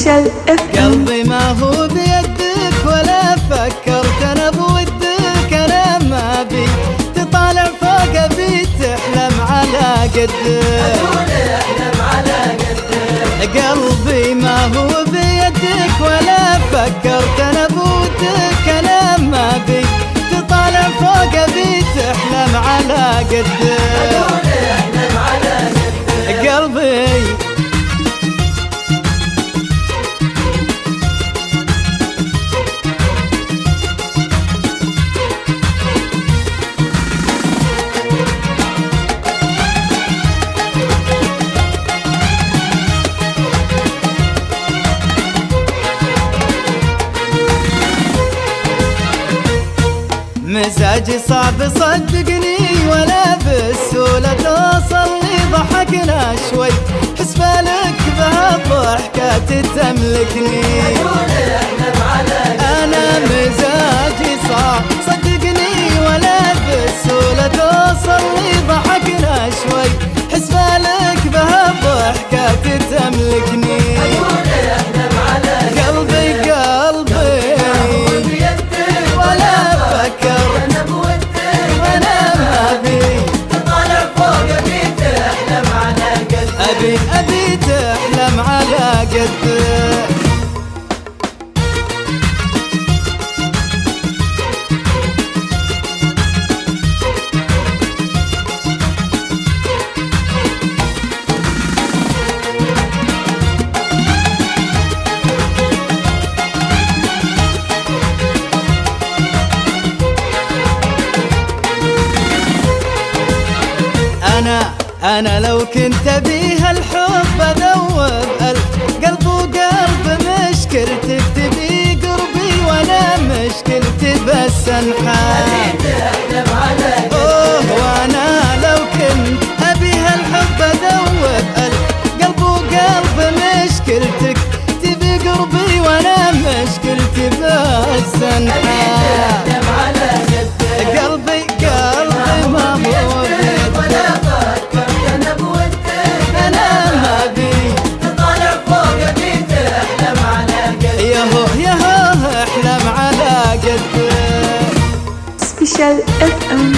سبيشال FM. قلبي ما هو بيدك ولا فكرت انا بودك، انا ما بي تطالع فوق ابي تحلم على قدك، قلبي ما هو بيدك ولا فكرت انا بودك، انا ما بي تطالع فوق ابي تحلم على قدك قلبي. مزاجي صعب صدقني ولا بالسهولة توصل لي، ضحكنا شوي حسبالك بهالضحكة تملكني، أنا مزاجي صعب صدقني ولا بالسهولة توصل لي، ضحكنا شوي حسبالك بهالضحكة تملكني قلبي قلبي ولا فكر وانا ما بي تطالع فوق ابي تحلم على قدك، ابي تحلم على قدك. أنا لو كنت بيها الحب أذوب القلب وقلب مشكلتك تبي قربي ولا مشكلتي بس انحال، وأنا لو كنت أبيها الحب أذوب القلب وقلب مشكلتك تبي قربي ولا مشكلتي بس انحال قلبي قلبي ما هو سبيشال FM.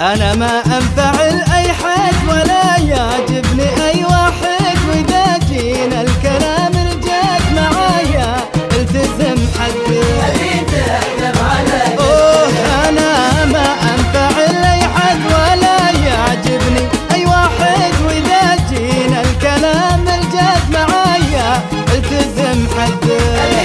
أنا ما أنفعل أي حد ولا يعجبني أي واحد، وإذا جينا الكلام رجعت معايا التزم حدك، أنا ما أنفعل أي حد ولا يعجبني أي واحد، وإذا جينا الكلام رجعت معايا التزم حدك